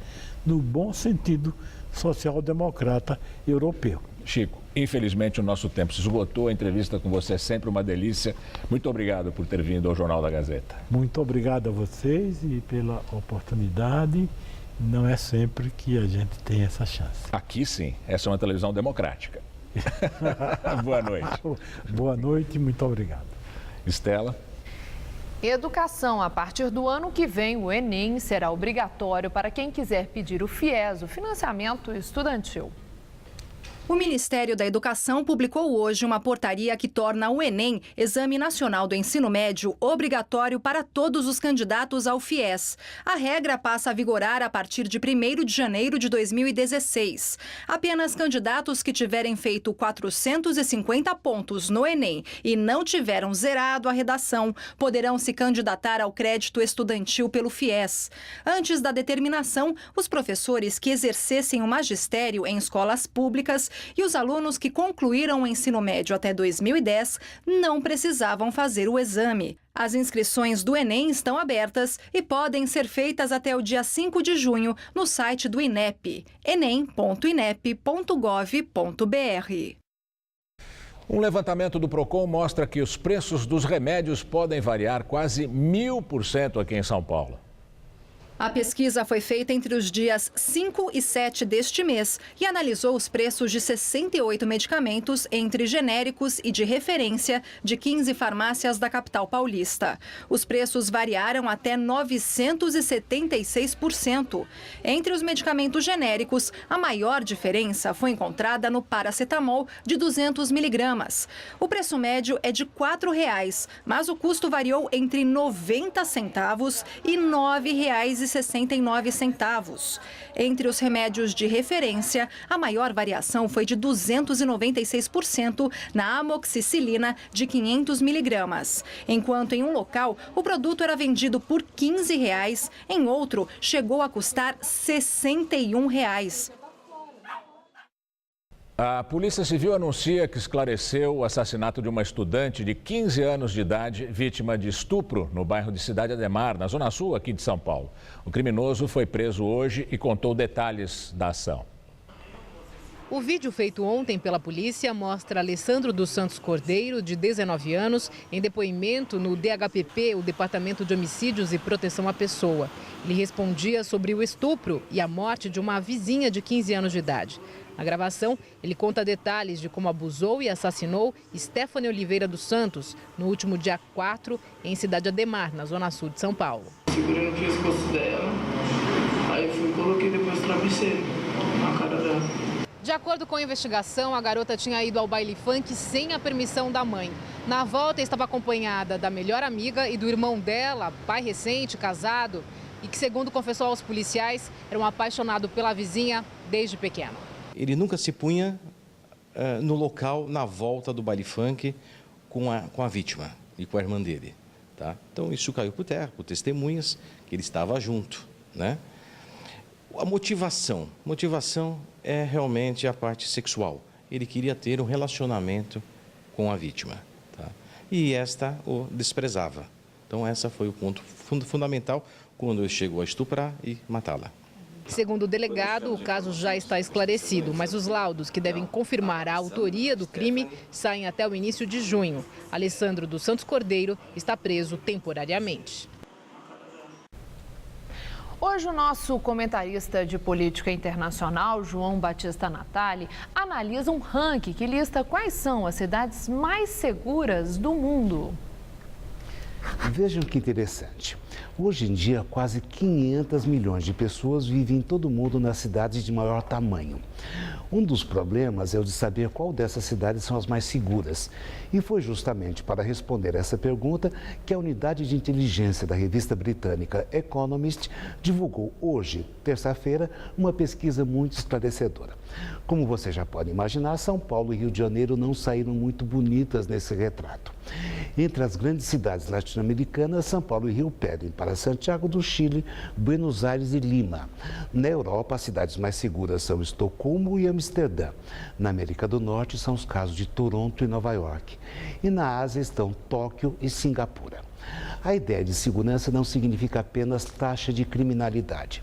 no bom sentido social-democrata europeu. Chico, infelizmente o nosso tempo se esgotou. A entrevista com você é sempre uma delícia. Muito obrigado por ter vindo ao Jornal da Gazeta. Muito obrigado a vocês e pela oportunidade. Não é sempre que a gente tem essa chance. Aqui sim, essa é uma televisão democrática. Boa noite. Boa noite e muito obrigado. Estela. Educação. A partir do ano que vem, o Enem será obrigatório para quem quiser pedir o FIES, o financiamento estudantil. O Ministério da Educação publicou hoje uma portaria que torna o Enem, Exame Nacional do Ensino Médio, obrigatório para todos os candidatos ao FIES. A regra passa a vigorar a partir de 1º de janeiro de 2016. Apenas candidatos que tiverem feito 450 pontos no Enem e não tiveram zerado a redação poderão se candidatar ao crédito estudantil pelo FIES. Antes da determinação, os professores que exercessem o magistério em escolas públicas e os alunos que concluíram o ensino médio até 2010 não precisavam fazer o exame. As inscrições do Enem estão abertas e podem ser feitas até o dia 5 de junho no site do INEP, enem.inep.gov.br. Um levantamento do Procon mostra que os preços dos remédios podem variar quase 1000% aqui em São Paulo. A pesquisa foi feita entre os dias 5 e 7 deste mês e analisou os preços de 68 medicamentos entre genéricos e de referência de 15 farmácias da capital paulista. Os preços variaram até 976%. Entre os medicamentos genéricos, a maior diferença foi encontrada no paracetamol de 200 miligramas. O preço médio é de R$ 4,00, mas o custo variou entre 90 centavos e R$ 9,69. Entre os remédios de referência, a maior variação foi de 296% na amoxicilina de 500 miligramas. Enquanto em um local, o produto era vendido por R$ 15,00, em outro chegou a custar R$ 61,00. A Polícia Civil anuncia que esclareceu o assassinato de uma estudante de 15 anos de idade, vítima de estupro no bairro de Cidade Ademar, na Zona Sul aqui de São Paulo. O criminoso foi preso hoje e contou detalhes da ação. O vídeo feito ontem pela polícia mostra Alessandro dos Santos Cordeiro, de 19 anos, em depoimento no DHPP, o Departamento de Homicídios e Proteção à Pessoa. Ele respondia sobre o estupro e a morte de uma vizinha de 15 anos de idade. Na gravação, ele conta detalhes de como abusou e assassinou Stephanie Oliveira dos Santos no último dia 4, em Cidade Ademar, na Zona Sul de São Paulo. Segurei no pescoço dela, aí eu fui e coloquei depois o travesseiro na cara dela. De acordo com a investigação, a garota tinha ido ao baile funk sem a permissão da mãe. Na volta, estava acompanhada da melhor amiga e do irmão dela, pai recente, casado, e que, segundo confessou aos policiais, era um apaixonado pela vizinha desde pequeno. Ele nunca se punha no local, na volta do baile funk, com a vítima e com a irmã dele. Tá? Então, isso caiu por terra, por testemunhas, que ele estava junto, né? A motivação é realmente a parte sexual. Ele queria ter um relacionamento com a vítima, tá? E esta o desprezava. Então, essa foi o ponto fundamental quando ele chegou a estuprar e matá-la. Segundo o delegado, o caso já está esclarecido, mas os laudos que devem confirmar a autoria do crime saem até o início de junho. Alessandro dos Santos Cordeiro está preso temporariamente. Hoje o nosso comentarista de política internacional, João Batista Natali, analisa um ranking que lista quais são as cidades mais seguras do mundo. Vejam que interessante. Hoje em dia, quase 500 milhões de pessoas vivem em todo o mundo nas cidades de maior tamanho. Um dos problemas é o de saber qual dessas cidades são as mais seguras. E foi justamente para responder essa pergunta que a unidade de inteligência da revista britânica Economist divulgou hoje, terça-feira, uma pesquisa muito esclarecedora. Como você já pode imaginar, São Paulo e Rio de Janeiro não saíram muito bonitas nesse retrato. Entre as grandes cidades latino-americanas, São Paulo e Rio perdem para Santiago do Chile, Buenos Aires e Lima. Na Europa, as cidades mais seguras são Estocolmo e Amsterdã. Na América do Norte, são os casos de Toronto e Nova York. E na Ásia estão Tóquio e Singapura. A ideia de segurança não significa apenas taxa de criminalidade.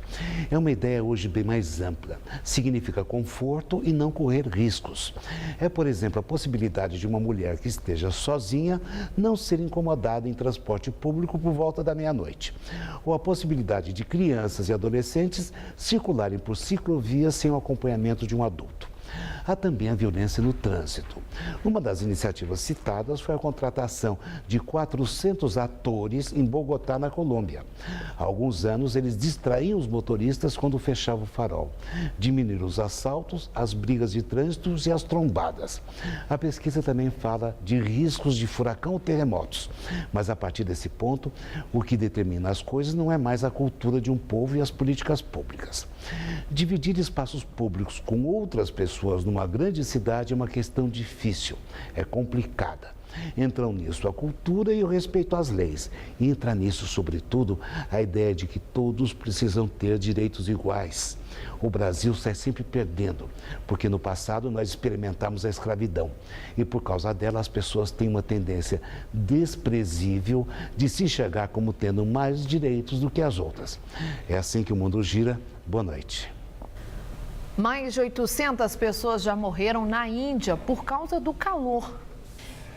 É uma ideia hoje bem mais ampla. Significa conforto e não correr riscos. É, por exemplo, a possibilidade de uma mulher que esteja sozinha não ser incomodada em transporte público por volta da meia-noite. Ou a possibilidade de crianças e adolescentes circularem por ciclovias sem o acompanhamento de um adulto. Há também a violência no trânsito. Uma das iniciativas citadas foi a contratação de 400 atores em Bogotá, na Colômbia. Há alguns anos, eles distraíam os motoristas quando fechava o farol. Diminuíram os assaltos, as brigas de trânsito e as trombadas. A pesquisa também fala de riscos de furacão ou terremotos. Mas a partir desse ponto, o que determina as coisas não é mais a cultura de um povo e as políticas públicas. Dividir espaços públicos com outras pessoas numa grande cidade é uma questão difícil, é complicada. Entram nisso a cultura e o respeito às leis. E entra nisso, sobretudo, a ideia de que todos precisam ter direitos iguais. O Brasil sai sempre perdendo, porque no passado nós experimentamos a escravidão. E por causa dela, as pessoas têm uma tendência desprezível de se enxergar como tendo mais direitos do que as outras. É assim que o mundo gira. Boa noite. Mais de 800 pessoas já morreram na Índia por causa do calor.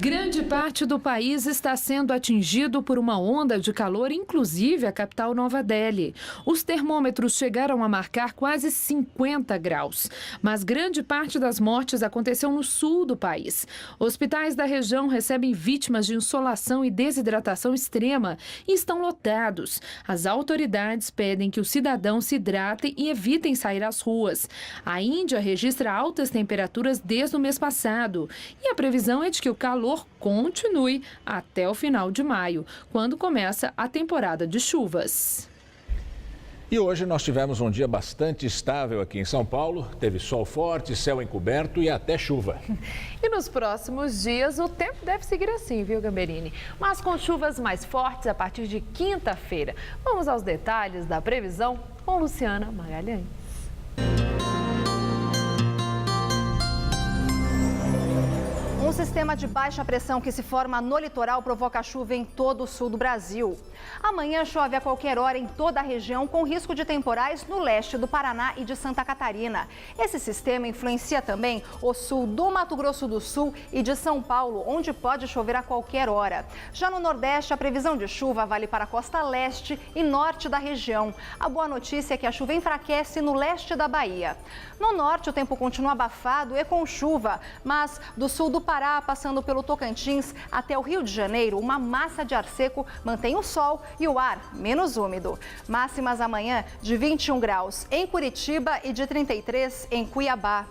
Grande parte do país está sendo atingido por uma onda de calor, inclusive a capital Nova Delhi. Os termômetros chegaram a marcar quase 50 graus, mas grande parte das mortes aconteceu no sul do país. Hospitais da região recebem vítimas de insolação e desidratação extrema e estão lotados. As autoridades pedem que os cidadãos se hidratem e evitem sair às ruas. A Índia registra altas temperaturas desde o mês passado e a previsão é de que o calor continue até o final de maio, quando começa a temporada de chuvas. E hoje nós tivemos um dia bastante estável aqui em São Paulo. Teve sol forte, céu encoberto e até chuva. E nos próximos dias o tempo deve seguir assim, viu, Gamberini? Mas com chuvas mais fortes a partir de quinta-feira. Vamos aos detalhes da previsão com Luciana Magalhães. Um sistema de baixa pressão que se forma no litoral provoca chuva em todo o sul do Brasil. Amanhã chove a qualquer hora em toda a região, com risco de temporais no leste do Paraná e de Santa Catarina. Esse sistema influencia também o sul do Mato Grosso do Sul e de São Paulo, onde pode chover a qualquer hora. Já no Nordeste, a previsão de chuva vale para a costa leste e norte da região. A boa notícia é que a chuva enfraquece no leste da Bahia. No norte, o tempo continua abafado e com chuva, mas do sul do Pará, passando pelo Tocantins até o Rio de Janeiro, uma massa de ar seco mantém o sol e o ar menos úmido. Máximas amanhã de 21 graus em Curitiba e de 33 em Cuiabá.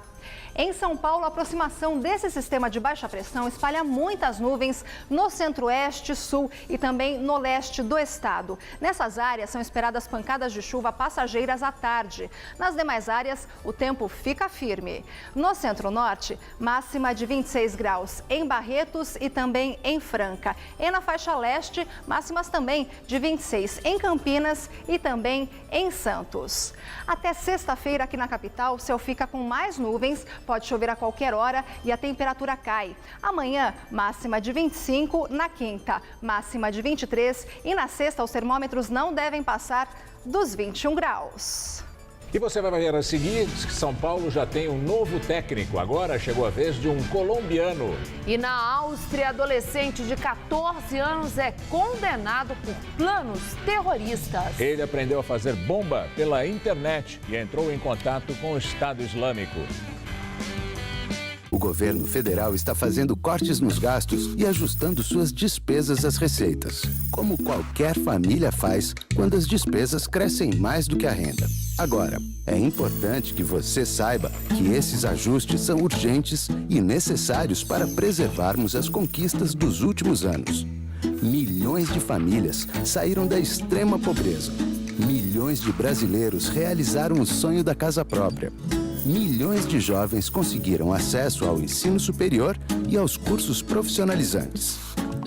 Em São Paulo, a aproximação desse sistema de baixa pressão espalha muitas nuvens no centro-oeste, sul e também no leste do estado. Nessas áreas são esperadas pancadas de chuva passageiras à tarde. Nas demais áreas, o tempo fica firme. No centro-norte, máxima de 26 graus em Barretos e também em Franca. E na faixa leste, máximas também de 26 em Campinas e também em Santos. Até sexta-feira aqui na capital, o céu fica com mais nuvens, pode chover a qualquer hora e a temperatura cai. Amanhã, máxima de 25, na quinta, máxima de 23 e na sexta os termômetros não devem passar dos 21 graus. E você vai ver a seguir que São Paulo já tem um novo técnico. Agora chegou a vez de um colombiano. E na Áustria, adolescente de 14 anos é condenado por planos terroristas. Ele aprendeu a fazer bomba pela internet e entrou em contato com o Estado Islâmico. O governo federal está fazendo cortes nos gastos e ajustando suas despesas às receitas, como qualquer família faz quando as despesas crescem mais do que a renda. Agora, é importante que você saiba que esses ajustes são urgentes e necessários para preservarmos as conquistas dos últimos anos. Milhões de famílias saíram da extrema pobreza. Milhões de brasileiros realizaram o sonho da casa própria. Milhões de jovens conseguiram acesso ao ensino superior e aos cursos profissionalizantes.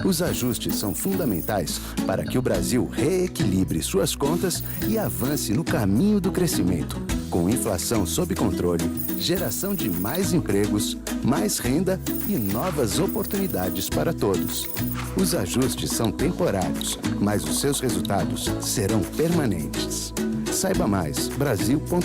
Os ajustes são fundamentais para que o Brasil reequilibre suas contas e avance no caminho do crescimento, com inflação sob controle, geração de mais empregos, mais renda e novas oportunidades para todos. Os ajustes são temporários, mas os seus resultados serão permanentes. Saiba mais, brasil.gov.br.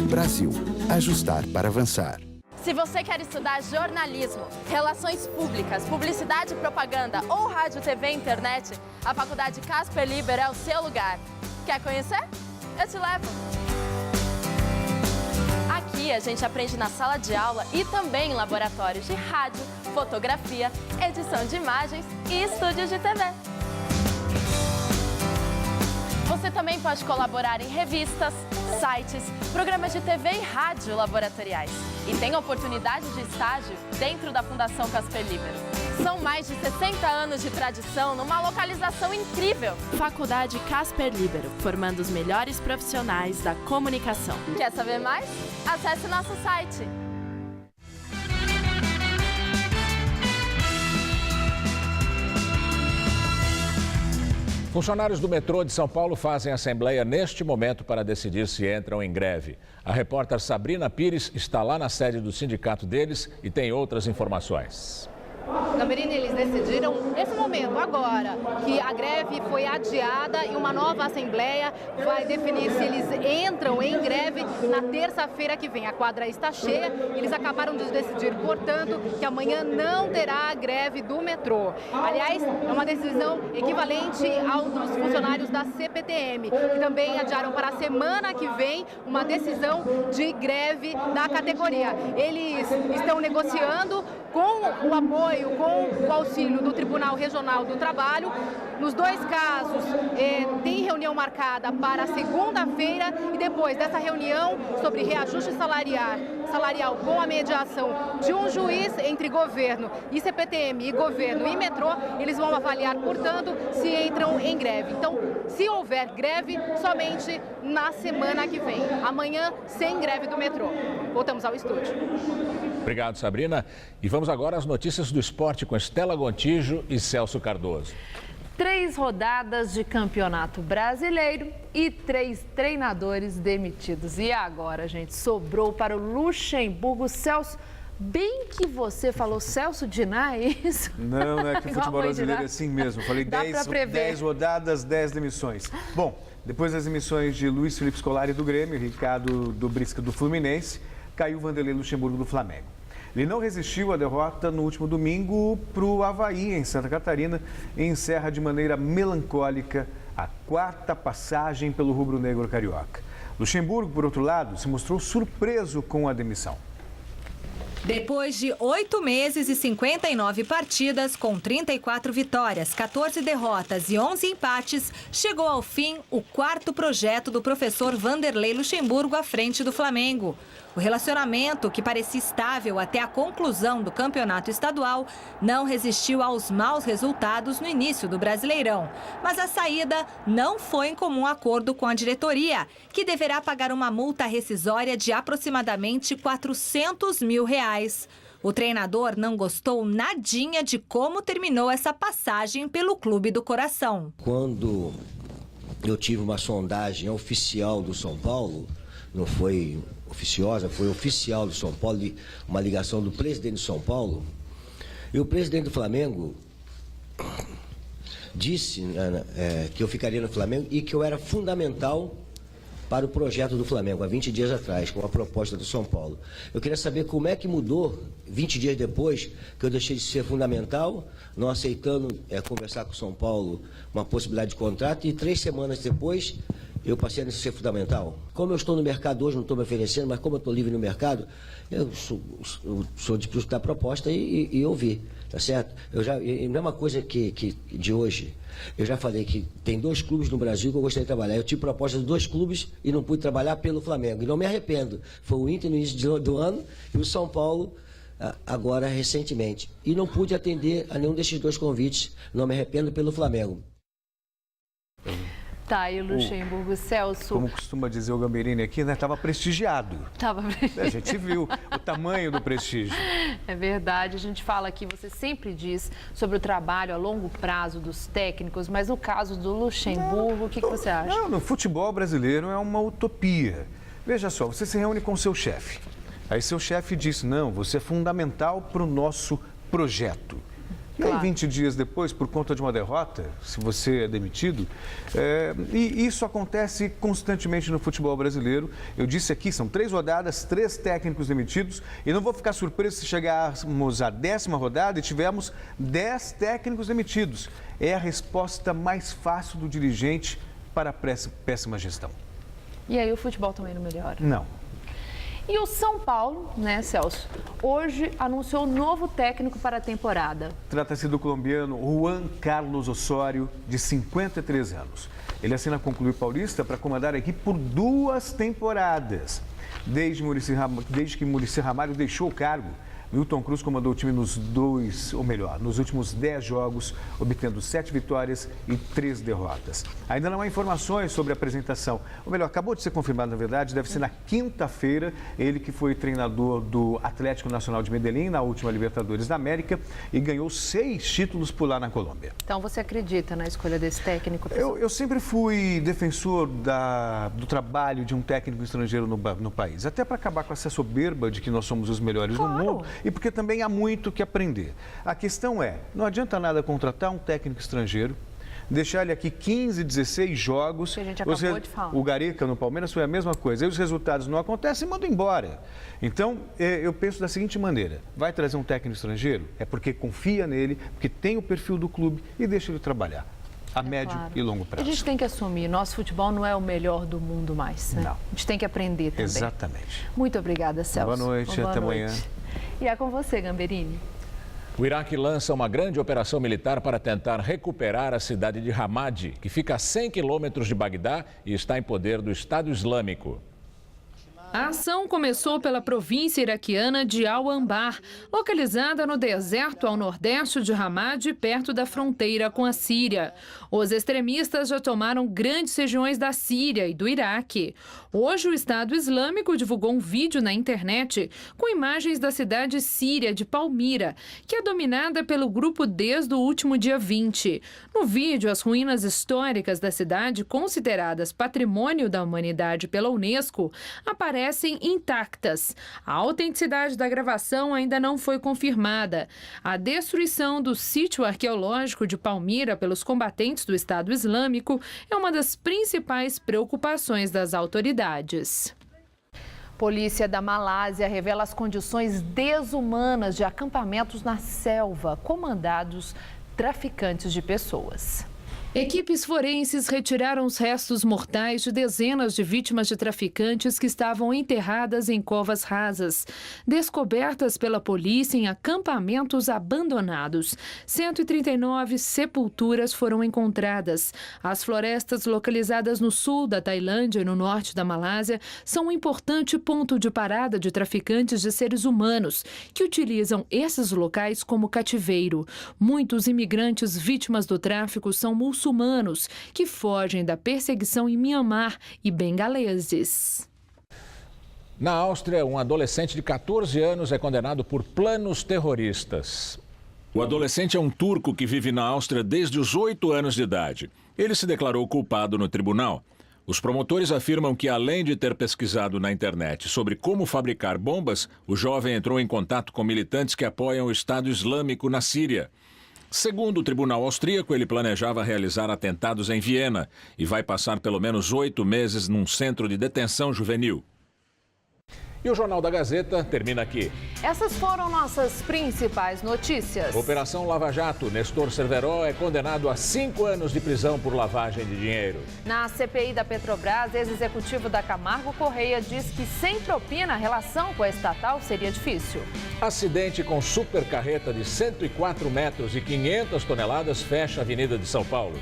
Brasil. Ajustar para avançar. Se você quer estudar jornalismo, relações públicas, publicidade e propaganda ou rádio, TV e internet, a Faculdade Casper Liber é o seu lugar. Quer conhecer? Eu te levo! Aqui a gente aprende na sala de aula e também em laboratórios de rádio, fotografia, edição de imagens e estúdios de TV. Você também pode colaborar em revistas, sites, programas de TV e rádio laboratoriais. E tem oportunidade de estágio dentro da Fundação Casper Liber. São mais de 60 anos de tradição numa localização incrível. Faculdade Casper Libero, formando os melhores profissionais da comunicação. Quer saber mais? Acesse nosso site. Funcionários do metrô de São Paulo fazem assembleia neste momento para decidir se entram em greve. A repórter Sabrina Pires está lá na sede do sindicato deles e tem outras informações. Camerini, eles decidiram nesse momento, agora, que a greve foi adiada e uma nova assembleia vai definir se eles entram em greve na terça-feira que vem. A quadra está cheia, eles acabaram de decidir, portanto, que amanhã não terá a greve do metrô. Aliás, é uma decisão equivalente ao dos funcionários da CPTM, que também adiaram para a semana que vem uma decisão de greve da categoria. Eles estão negociando com o apoio, com o auxílio do Tribunal Regional do Trabalho. Nos dois casos, tem reunião marcada para segunda-feira e depois dessa reunião sobre reajuste salarial com a mediação de um juiz entre governo e CPTM e governo e metrô, eles vão avaliar, portanto, se entram em greve. Então, se houver greve, somente na semana que vem. Amanhã, sem greve do metrô. Voltamos ao estúdio. Obrigado, Sabrina. E vamos agora às notícias do esporte com Estela Gontijo e Celso Cardoso. 3 rodadas de campeonato brasileiro e 3 treinadores demitidos. E agora, gente, sobrou para o Luxemburgo. Celso, bem que você falou Celso Diná, é isso? Não é que o futebol brasileiro é assim mesmo. Falei 10 rodadas, 10 demissões. Bom, depois das demissões de Luiz Felipe Scolari do Grêmio, Ricardo do Brisca do Fluminense, caiu Vanderlei Luxemburgo do Flamengo. Ele não resistiu à derrota no último domingo para o Avaí, em Santa Catarina, e encerra de maneira melancólica a 4ª passagem pelo rubro-negro carioca. Luxemburgo, por outro lado, se mostrou surpreso com a demissão. Depois de 8 meses e 59 partidas, com 34 vitórias, 14 derrotas e 11 empates, chegou ao fim o 4º projeto do professor Vanderlei Luxemburgo à frente do Flamengo. O relacionamento, que parecia estável até a conclusão do campeonato estadual, não resistiu aos maus resultados no início do Brasileirão. Mas a saída não foi em comum acordo com a diretoria, que deverá pagar uma multa rescisória de aproximadamente R$400 mil. O treinador não gostou nadinha de como terminou essa passagem pelo Clube do Coração. Quando eu tive uma sondagem oficial do São Paulo, não foi oficiosa, foi oficial do São Paulo, uma ligação do presidente de São Paulo, e o presidente do Flamengo disse que eu ficaria no Flamengo e que eu era fundamental para o projeto do Flamengo, há 20 dias atrás, com a proposta do São Paulo. Eu queria saber como é que mudou, 20 dias depois, que eu deixei de ser fundamental, não aceitando conversar com o São Paulo uma possibilidade de contrato, e 3 semanas depois eu passei a ser fundamental. Como eu estou no mercado hoje, não estou me oferecendo, mas como eu estou livre no mercado, eu sou de escutar a proposta e ouvir, tá certo? Não é uma coisa que de hoje. Eu já falei que tem 2 clubes no Brasil que eu gostaria de trabalhar. Eu tive proposta de 2 clubes e não pude trabalhar pelo Flamengo. E não me arrependo. Foi o Inter no início do ano e o São Paulo agora recentemente. E não pude atender a nenhum desses 2 convites. Não me arrependo pelo Flamengo. Tá, e o Luxemburgo, Celso... Como costuma dizer o Gamberini aqui, né? Estava prestigiado. Tava prestigiado. A gente viu o tamanho do prestígio. É verdade, a gente fala aqui, você sempre diz sobre o trabalho a longo prazo dos técnicos, mas no caso do Luxemburgo, o que você acha? Não, no futebol brasileiro é uma utopia. Veja só, você se reúne com seu chefe. Aí seu chefe diz, não, você é fundamental para o nosso projeto. E aí, 20 dias depois, por conta de uma derrota, se você é demitido, e isso acontece constantemente no futebol brasileiro. Eu disse aqui, são 3 rodadas, 3 técnicos demitidos, e não vou ficar surpreso se chegarmos à 10ª rodada e tivermos 10 técnicos demitidos. É a resposta mais fácil do dirigente para a péssima gestão. E aí o futebol também não melhora? Não. E o São Paulo, né, Celso, hoje anunciou novo técnico para a temporada. Trata-se do colombiano Juan Carlos Osório, de 53 anos. Ele assina com o Clube Paulista para comandar a equipe por 2 temporadas. Desde que Muricy Ramalho deixou o cargo, Milton Cruz comandou o time nos últimos 10 jogos, obtendo 7 vitórias e 3 derrotas. Ainda não há informações sobre a apresentação. Ou melhor, acabou de ser confirmado, na verdade, deve ser na quinta-feira. Ele que foi treinador do Atlético Nacional de Medellín, na última Libertadores da América, e ganhou 6 títulos por lá na Colômbia. Então você acredita na escolha desse técnico? Eu sempre fui defensor do trabalho de um técnico estrangeiro no país, até para acabar com essa soberba de que nós somos os melhores do mundo. E porque também há muito que aprender. A questão é, não adianta nada contratar um técnico estrangeiro, deixar ele aqui 15, 16 jogos. Que a gente acabou de falar. O Gareca no Palmeiras foi a mesma coisa. Aí os resultados não acontecem e manda embora. Então, eu penso da seguinte maneira, vai trazer um técnico estrangeiro? É porque confia nele, porque tem o perfil do clube e deixa ele trabalhar. A médio e longo prazo. A gente tem que assumir, nosso futebol não é o melhor do mundo mais, né? Não. A gente tem que aprender também. Exatamente. Muito obrigada, Celso. Boa noite, até amanhã. E é com você, Gamberini. O Iraque lança uma grande operação militar para tentar recuperar a cidade de Ramadi, que fica a 100 quilômetros de Bagdá e está em poder do Estado Islâmico. A ação começou pela província iraquiana de Al-Anbar, localizada no deserto ao nordeste de Ramadi, perto da fronteira com a Síria. Os extremistas já tomaram grandes regiões da Síria e do Iraque. Hoje, o Estado Islâmico divulgou um vídeo na internet com imagens da cidade síria de Palmira, que é dominada pelo grupo desde o último dia 20. No vídeo, as ruínas históricas da cidade, consideradas Patrimônio da Humanidade pela Unesco, aparecem intactas. A autenticidade da gravação ainda não foi confirmada. A destruição do sítio arqueológico de Palmira pelos combatentes do Estado Islâmico é uma das principais preocupações das autoridades. Polícia da Malásia revela as condições desumanas de acampamentos na selva, comandados traficantes de pessoas. Equipes forenses retiraram os restos mortais de dezenas de vítimas de traficantes que estavam enterradas em covas rasas, descobertas pela polícia em acampamentos abandonados. 139 sepulturas foram encontradas. As florestas localizadas no sul da Tailândia e no norte da Malásia são um importante ponto de parada de traficantes de seres humanos, que utilizam esses locais como cativeiro. Muitos imigrantes vítimas do tráfico são muçulmanos que fogem da perseguição em Mianmar e bengaleses. Na Áustria, um adolescente de 14 anos é condenado por planos terroristas. O adolescente é um turco que vive na Áustria desde os 8 anos de idade. Ele se declarou culpado no tribunal. Os promotores afirmam que, além de ter pesquisado na internet sobre como fabricar bombas, o jovem entrou em contato com militantes que apoiam o Estado Islâmico na Síria. Segundo o tribunal austríaco, ele planejava realizar atentados em Viena e vai passar pelo menos 8 meses num centro de detenção juvenil. E o Jornal da Gazeta termina aqui. Essas foram nossas principais notícias. Operação Lava Jato. Nestor Cerveró é condenado a 5 anos de prisão por lavagem de dinheiro. Na CPI da Petrobras, ex-executivo da Camargo Correia diz que sem propina a relação com a estatal seria difícil. Acidente com supercarreta de 104 metros e 500 toneladas fecha a Avenida de São Paulo.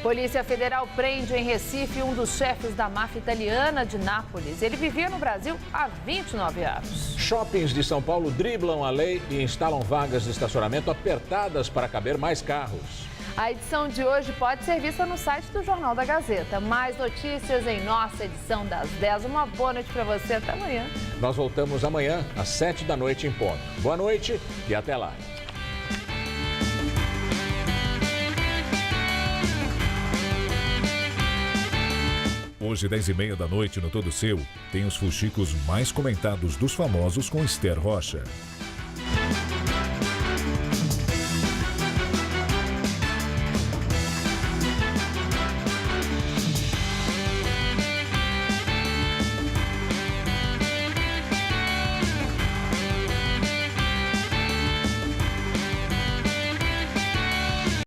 Polícia Federal prende em Recife um dos chefes da máfia italiana de Nápoles. Ele vivia no Brasil há 29 anos. Shoppings de São Paulo driblam a lei e instalam vagas de estacionamento apertadas para caber mais carros. A edição de hoje pode ser vista no site do Jornal da Gazeta. Mais notícias em nossa edição das 10. Uma boa noite para você. Até amanhã. Nós voltamos amanhã às 7 da noite em ponto. Boa noite e até lá. Hoje, 10h30 da noite, no Todo Seu, tem os fuxicos mais comentados dos famosos com Esther Rocha.